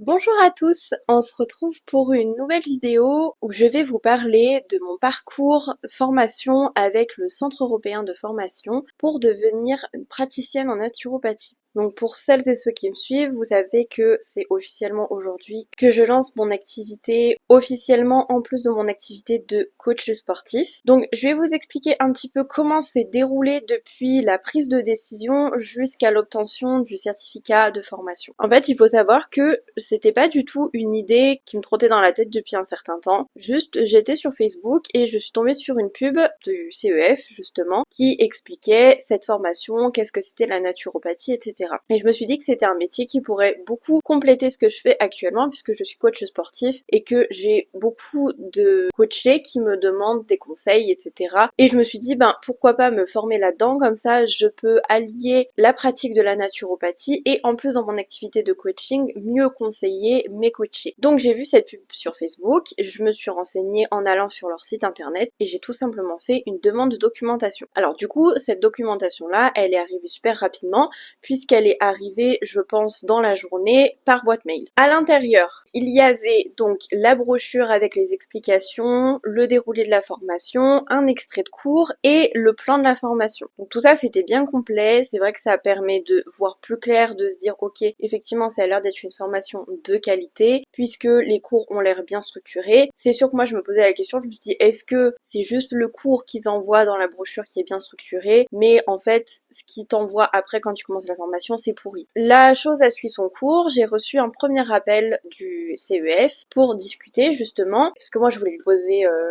Bonjour à tous, on se retrouve pour une nouvelle vidéo où je vais vous parler de mon parcours formation avec le Centre européen de formation pour devenir praticienne en naturopathie. Donc pour celles et ceux qui me suivent, vous savez que c'est officiellement aujourd'hui que je lance mon activité officiellement en plus de mon activité de coach sportif. Donc je vais vous expliquer un petit peu comment s'est déroulé depuis la prise de décision jusqu'à l'obtention du certificat de formation. En fait, il faut savoir que c'était pas du tout une idée qui me trottait dans la tête depuis un certain temps. Juste, j'étais sur Facebook et je suis tombée sur une pub du CEF justement qui expliquait cette formation, qu'est-ce que c'était la naturopathie, etc. Et je me suis dit que c'était un métier qui pourrait beaucoup compléter ce que je fais actuellement puisque je suis coach sportif et que j'ai beaucoup de coachés qui me demandent des conseils, etc. Et je me suis dit, pourquoi pas me former là-dedans, comme ça je peux allier la pratique de la naturopathie et en plus dans mon activité de coaching, mieux conseiller mes coachés. Donc j'ai vu cette pub sur Facebook, je me suis renseignée en allant sur leur site internet et j'ai tout simplement fait une demande de documentation. Alors du coup, cette documentation-là, elle est arrivée super rapidement puisqu'elle est arrivée, je pense, dans la journée par boîte mail. À l'intérieur, il y avait donc la brochure avec les explications, le déroulé de la formation, un extrait de cours et le plan de la formation. Donc tout ça, c'était bien complet. C'est vrai que ça permet de voir plus clair, de se dire ok, effectivement, ça a l'air d'être une formation de qualité puisque les cours ont l'air bien structurés. C'est sûr que moi, je me posais la question, je me suis dit, est-ce que c'est juste le cours qu'ils envoient dans la brochure qui est bien structuré, mais en fait, ce qu'ils t'envoient après quand tu commences la formation, c'est pourri. La chose a suivi son cours, j'ai reçu un premier appel du CEF pour discuter justement, parce que moi je voulais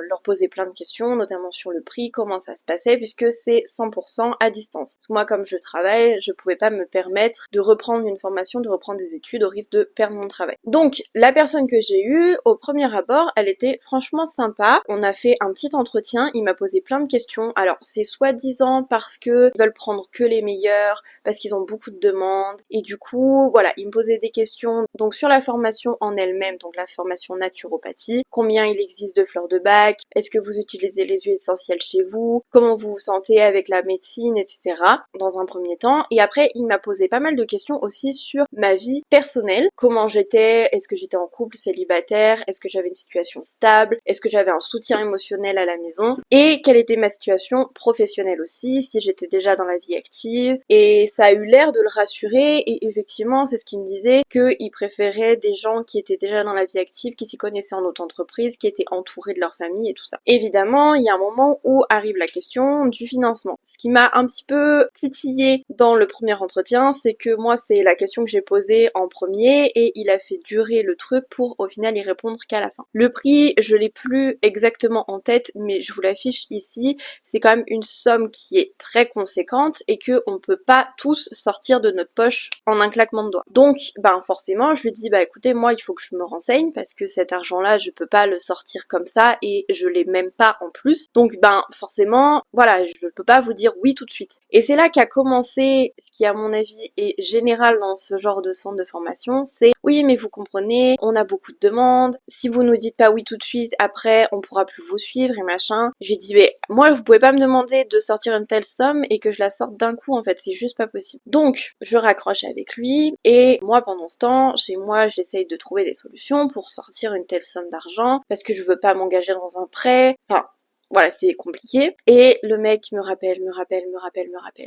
leur poser plein de questions, notamment sur le prix, comment ça se passait, puisque c'est 100% à distance. Parce que moi comme je travaille, je pouvais pas me permettre de reprendre une formation, de reprendre des études au risque de perdre mon travail. Donc la personne que j'ai eue, au premier abord, elle était franchement sympa. On a fait un petit entretien, il m'a posé plein de questions. Alors c'est soi-disant parce que ils veulent prendre que les meilleurs, parce qu'ils ont beaucoup de demandes, et du coup, voilà, il me posait des questions donc sur la formation en elle-même, donc la formation naturopathie, combien il existe de fleurs de bac, est-ce que vous utilisez les huiles essentielles chez vous, comment vous vous sentez avec la médecine, etc. dans un premier temps, et après il m'a posé pas mal de questions aussi sur ma vie personnelle, comment j'étais, est-ce que j'étais en couple, célibataire, est-ce que j'avais une situation stable, est-ce que j'avais un soutien émotionnel à la maison, et quelle était ma situation professionnelle aussi, si j'étais déjà dans la vie active, et ça a eu l'air de le rassurer, et effectivement c'est ce qu'il me disait, qu'il préférait des gens qui étaient déjà dans la vie active, qui s'y connaissaient en auto-entreprise, qui étaient entourés de leur famille et tout ça. Évidemment, il y a un moment où arrive la question du financement. Ce qui m'a un petit peu titillé dans le premier entretien, c'est que moi c'est la question que j'ai posée en premier et il a fait durer le truc pour au final y répondre qu'à la fin. Le prix, je l'ai plus exactement en tête, mais je vous l'affiche ici, c'est quand même une somme qui est très conséquente et que on peut pas tous sortir de notre poche en un claquement de doigts. Donc, forcément, je lui dis, écoutez, moi, il faut que je me renseigne parce que cet argent-là, je peux pas le sortir comme ça et je l'ai même pas en plus. Donc, forcément, voilà, je peux pas vous dire oui tout de suite. Et c'est là qu'a commencé ce qui, à mon avis, est général dans ce genre de centre de formation, c'est oui, mais vous comprenez, on a beaucoup de demandes. Si vous nous dites pas oui tout de suite, après, on pourra plus vous suivre et machin. J'ai dit, mais moi, vous pouvez pas me demander de sortir une telle somme et que je la sorte d'un coup, en fait, c'est juste pas possible. Donc, je raccroche avec lui et moi, pendant ce temps, chez moi, j'essaye de trouver des solutions pour sortir une telle somme d'argent parce que je veux pas m'engager dans un prêt. Enfin, voilà, c'est compliqué. Et le mec me rappelle.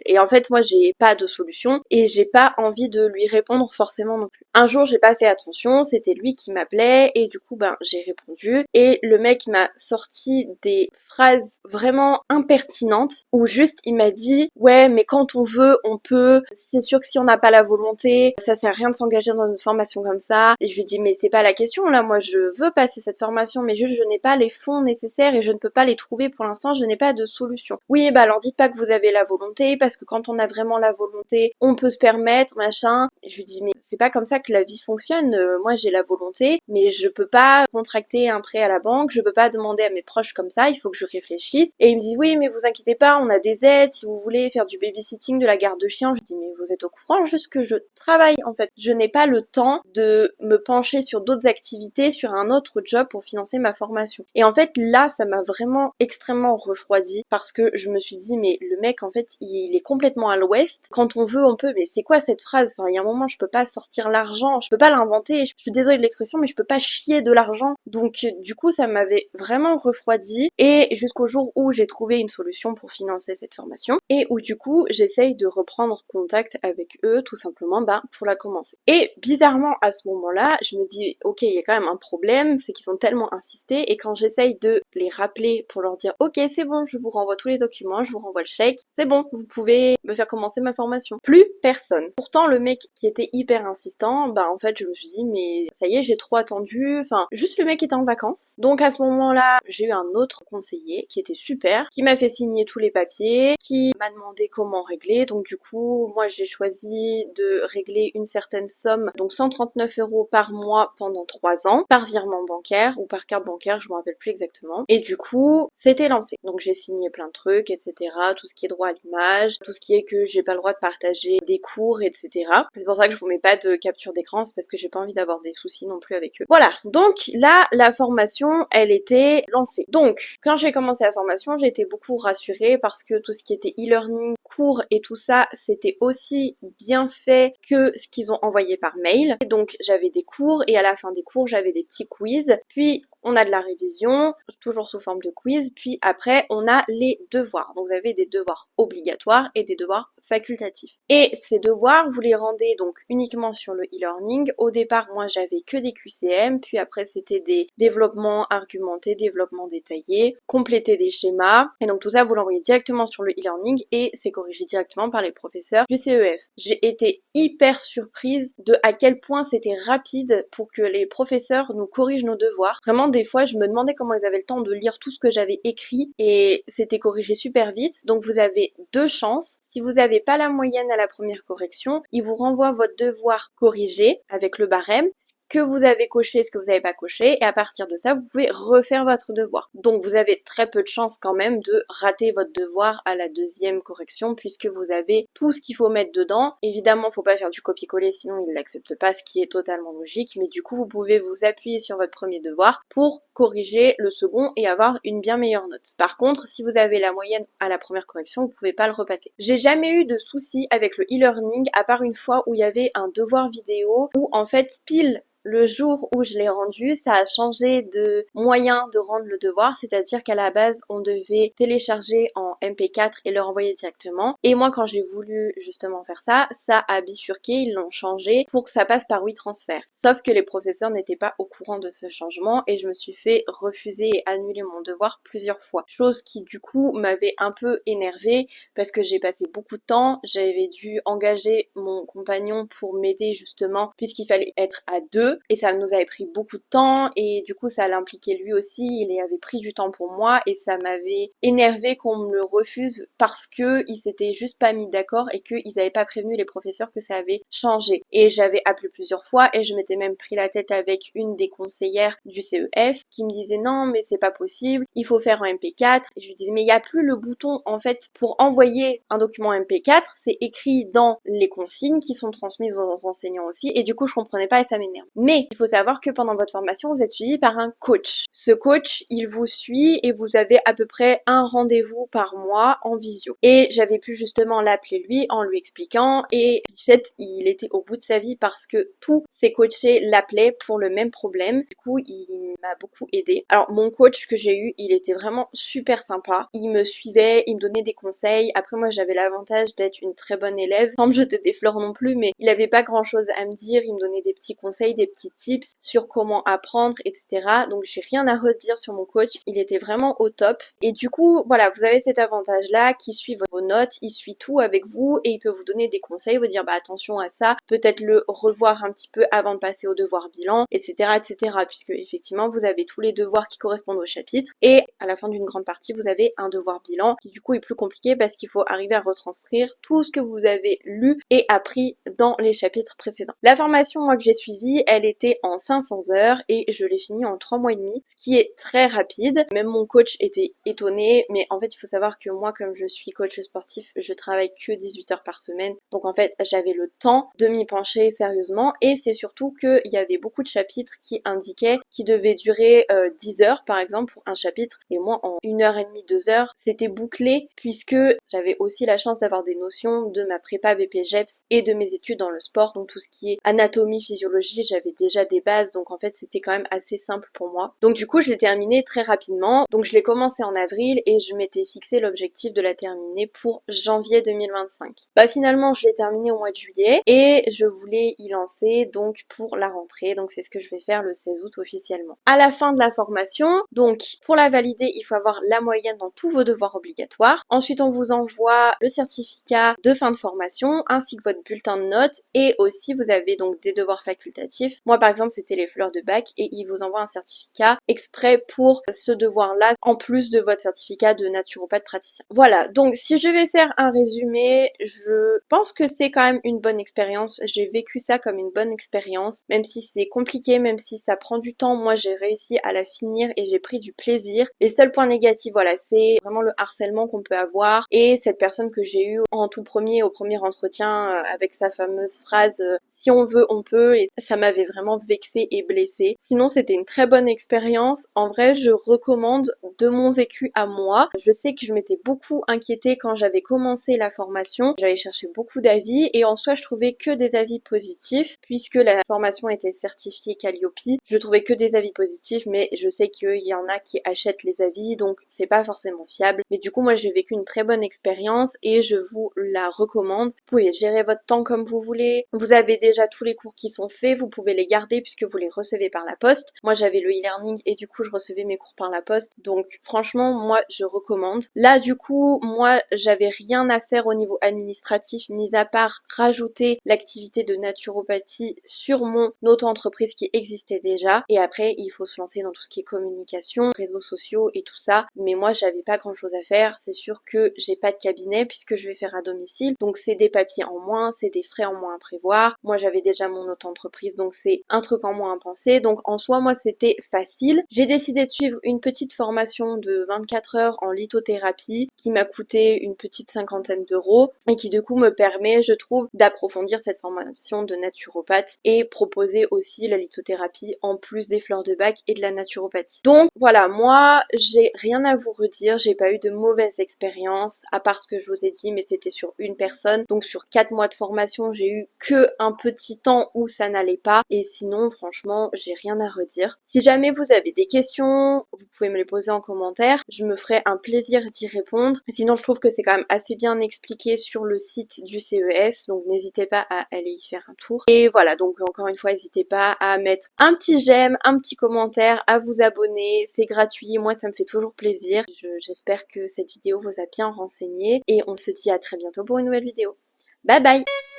Et en fait, moi, j'ai pas de solution et j'ai pas envie de lui répondre forcément non plus. Un jour, j'ai pas fait attention, c'était lui qui m'appelait et du coup, j'ai répondu. Et le mec m'a sorti des phrases vraiment impertinentes où juste il m'a dit ouais, mais quand on veut, on peut. C'est sûr que si on n'a pas la volonté, ça sert à rien de s'engager dans une formation comme ça. Et je lui dis mais c'est pas la question là, moi je veux passer cette formation, mais juste je n'ai pas les fonds nécessaires et je ne peux pas les trouver pour l'instant, je n'ai pas de solution. Oui, alors dites pas que vous avez la volonté, parce que quand on a vraiment la volonté, on peut se permettre, machin. Je lui dis, mais c'est pas comme ça que la vie fonctionne. Moi, j'ai la volonté, mais je peux pas contracter un prêt à la banque, je peux pas demander à mes proches comme ça, il faut que je réfléchisse. Et il me dit, oui, mais vous inquiétez pas, on a des aides, si vous voulez faire du babysitting, de la garde de chien. Je dis, mais vous êtes au courant, juste que je travaille, en fait. Je n'ai pas le temps de me pencher sur d'autres activités, sur un autre job pour financer ma formation. Et en fait, là, ça m'a vraiment extrêmement refroidi parce que je me suis dit mais le mec en fait il est complètement à l'ouest. Quand on veut on peut, mais c'est quoi cette phrase? Enfin il y a un moment je peux pas sortir l'argent, je peux pas l'inventer, je suis désolée de l'expression mais je peux pas chier de l'argent. Donc du coup ça m'avait vraiment refroidi et jusqu'au jour où j'ai trouvé une solution pour financer cette formation et où du coup j'essaye de reprendre contact avec eux tout simplement pour la commencer. Et bizarrement à ce moment-là je me dis ok il y a quand même un problème, c'est qu'ils ont tellement insisté et quand j'essaye de les rappeler pour leur dire ok c'est bon je vous renvoie tous les documents, je vous renvoie le chèque, c'est bon vous pouvez me faire commencer ma formation. Plus personne. Pourtant le mec qui était hyper insistant, en fait je me suis dit mais ça y est j'ai trop attendu, enfin juste le mec était en vacances. Donc à ce moment-là j'ai eu un autre conseiller qui était super, qui m'a fait signer tous les papiers, qui m'a demandé comment régler, donc du coup moi j'ai choisi de régler une certaine somme, donc 139 € par mois pendant 3 ans, par virement bancaire ou par carte bancaire, je me rappelle plus exactement. Et du coup, c'était lancé. Donc j'ai signé plein de trucs, etc. Tout ce qui est droit à l'image, tout ce qui est que j'ai pas le droit de partager des cours, etc. C'est pour ça que je vous mets pas de capture d'écran, c'est parce que j'ai pas envie d'avoir des soucis non plus avec eux. Voilà, donc là, la formation, elle était lancée. Donc, quand j'ai commencé la formation, j'ai été beaucoup rassurée parce que tout ce qui était e-learning, cours et tout ça, c'était aussi bien fait que ce qu'ils ont envoyé par mail. Et donc j'avais des cours et à la fin des cours j'avais des petits quiz, puis on a de la révision, toujours sous forme de quiz, puis après on a les devoirs. Donc vous avez des devoirs obligatoires et des devoirs facultatifs. Et ces devoirs, vous les rendez donc uniquement sur le e-learning. Au départ, moi j'avais que des QCM, puis après c'était des développements argumentés, développements détaillés, compléter des schémas. Et donc tout ça, vous l'envoyez directement sur le e-learning et c'est corrigé directement par les professeurs du CEF. J'ai été hyper surprise de à quel point c'était rapide pour que les professeurs nous corrigent nos devoirs. Vraiment, des fois, je me demandais comment ils avaient le temps de lire tout ce que j'avais écrit et c'était corrigé super vite. Donc vous avez deux chances. Si vous n'avez pas la moyenne à la première correction, ils vous renvoient votre devoir corrigé avec le barème, que vous avez coché, ce que vous n'avez pas coché, et à partir de ça, vous pouvez refaire votre devoir. Donc vous avez très peu de chances quand même de rater votre devoir à la deuxième correction, puisque vous avez tout ce qu'il faut mettre dedans. Évidemment, faut pas faire du copier-coller, sinon ils l'acceptent pas, ce qui est totalement logique, mais du coup, vous pouvez vous appuyer sur votre premier devoir pour corriger le second et avoir une bien meilleure note. Par contre, si vous avez la moyenne à la première correction, vous pouvez pas le repasser. J'ai jamais eu de soucis avec le e-learning, à part une fois où il y avait un devoir vidéo, où en fait, pile le jour où je l'ai rendu, ça a changé de moyen de rendre le devoir, c'est-à-dire qu'à la base, on devait télécharger en MP4 et le renvoyer directement. Et moi, quand j'ai voulu justement faire ça, ça a bifurqué, ils l'ont changé pour que ça passe par WeTransfer. Sauf que les professeurs n'étaient pas au courant de ce changement et je me suis fait refuser et annuler mon devoir plusieurs fois. Chose qui du coup m'avait un peu énervée parce que j'ai passé beaucoup de temps, j'avais dû engager mon compagnon pour m'aider justement puisqu'il fallait être à deux. Et ça nous avait pris beaucoup de temps et du coup ça l'impliquait lui aussi, il avait pris du temps pour moi et ça m'avait énervé qu'on me le refuse parce que ils s'étaient juste pas mis d'accord et qu'ils avaient pas prévenu les professeurs que ça avait changé. Et j'avais appelé plusieurs fois et je m'étais même pris la tête avec une des conseillères du CEF qui me disait non mais c'est pas possible, il faut faire en MP4 et je lui disais mais il y a plus le bouton en fait pour envoyer un document MP4, c'est écrit dans les consignes qui sont transmises aux enseignants aussi et du coup je comprenais pas et ça m'énerve. Mais il faut savoir que pendant votre formation, vous êtes suivi par un coach. Ce coach, il vous suit et vous avez à peu près un rendez-vous par mois en visio. Et j'avais pu justement l'appeler lui en lui expliquant et Bichette, il était au bout de sa vie parce que tous ses coachés l'appelaient pour le même problème. Du coup, il m'a beaucoup aidé. Alors, mon coach que j'ai eu, il était vraiment super sympa. Il me suivait, il me donnait des conseils. Après, moi, j'avais l'avantage d'être une très bonne élève, sans me jeter des fleurs non plus, mais il avait pas grand chose à me dire. Il me donnait des petits conseils, des petits tips sur comment apprendre, etc. Donc j'ai rien à redire sur mon coach, il était vraiment au top. Et du coup, voilà, vous avez cet avantage-là qui suit vos notes, il suit tout avec vous et il peut vous donner des conseils, vous dire attention à ça, peut-être le revoir un petit peu avant de passer au devoir bilan, etc., etc. Puisque effectivement, vous avez tous les devoirs qui correspondent au chapitre et à la fin d'une grande partie, vous avez un devoir bilan qui du coup est plus compliqué parce qu'il faut arriver à retranscrire tout ce que vous avez lu et appris dans les chapitres précédents. La formation, moi, que j'ai suivie, elle elle était en 500 heures et je l'ai fini en 3 mois et demi, ce qui est très rapide. Même mon coach était étonné, mais en fait il faut savoir que moi, comme je suis coach sportif, je travaille que 18 heures par semaine, donc en fait j'avais le temps de m'y pencher sérieusement, et c'est surtout qu'il y avait beaucoup de chapitres qui indiquaient qu'ils devaient durer 10 heures par exemple pour un chapitre, et moi en 1 heure et demie, 2 heures c'était bouclé, puisque j'avais aussi la chance d'avoir des notions de ma prépa BPGEPS et de mes études dans le sport, donc tout ce qui est anatomie, physiologie, j'avais déjà des bases, donc en fait c'était quand même assez simple pour moi. Donc du coup je l'ai terminé très rapidement, donc je l'ai commencé en avril et je m'étais fixé l'objectif de la terminer pour janvier 2025. Bah finalement je l'ai terminé au mois de juillet et je voulais y lancer donc pour la rentrée, donc c'est ce que je vais faire le 16 août officiellement. À la fin de la formation, donc pour la valider il faut avoir la moyenne dans tous vos devoirs obligatoires. Ensuite on vous envoie le certificat de fin de formation ainsi que votre bulletin de notes, et aussi vous avez donc des devoirs facultatifs. Moi par exemple c'était les fleurs de bac et ils vous envoient un certificat exprès pour ce devoir là en plus de votre certificat de naturopathe praticien. Voilà, donc si je vais faire un résumé, je pense que c'est quand même une bonne expérience. J'ai vécu ça comme une bonne expérience, même si c'est compliqué, même si ça prend du temps, moi j'ai réussi à la finir et j'ai pris du plaisir. Les seuls points négatifs, voilà, c'est vraiment le harcèlement qu'on peut avoir et cette personne que j'ai eue en tout premier, au premier entretien avec sa fameuse phrase si on veut on peut, et ça m'avait vraiment vexée et blessée. Sinon c'était une très bonne expérience. En vrai je recommande de mon vécu à moi. Je sais que je m'étais beaucoup inquiétée quand j'avais commencé la formation, j'avais cherché beaucoup d'avis et en soi je trouvais que des avis positifs puisque la formation était certifiée Calliope. Je trouvais que des avis positifs, mais je sais qu'il y en a qui achètent les avis donc c'est pas forcément fiable. Mais du coup moi j'ai vécu une très bonne expérience et je vous la recommande. Vous pouvez gérer votre temps comme vous voulez. Vous avez déjà tous les cours qui sont faits, vous pouvez les garder puisque vous les recevez par la poste. Moi j'avais le e-learning et du coup je recevais mes cours par la poste. Donc franchement moi je recommande. Là du coup moi j'avais rien à faire au niveau administratif mis à part rajouter l'activité de naturopathie sur mon auto-entreprise qui existait déjà. Et après il faut se lancer dans tout ce qui est communication, réseaux sociaux et tout ça. Mais moi j'avais pas grand chose à faire. C'est sûr que j'ai pas de cabinet puisque je vais faire à domicile. Donc c'est des papiers en moins, c'est des frais en moins à prévoir. Moi j'avais déjà mon auto-entreprise donc c'est un truc en moins à penser. Donc en soi moi c'était facile. J'ai décidé de suivre une petite formation de 24 heures en lithothérapie qui m'a coûté une petite cinquantaine d'euros et qui du coup me permet, je trouve, d'approfondir cette formation de naturopathe et proposer aussi la lithothérapie en plus des fleurs de bac et de la naturopathie. Donc voilà, moi j'ai rien à vous redire, j'ai pas eu de mauvaise expérience à part ce que je vous ai dit, mais c'était sur une personne. Donc sur 4 mois de formation, j'ai eu que un petit temps où ça n'allait pas et sinon franchement j'ai rien à redire. Si jamais vous avez des questions, vous pouvez me les poser en commentaire, je me ferai un plaisir d'y répondre. Sinon je trouve que c'est quand même assez bien expliqué sur le site du CEF, donc n'hésitez pas à aller y faire un tour. Et voilà, donc encore une fois n'hésitez pas à mettre un petit j'aime, un petit commentaire, à vous abonner, c'est gratuit, moi ça me fait toujours plaisir. J'espère que cette vidéo vous a bien renseigné et on se dit à très bientôt pour une nouvelle vidéo. Bye bye!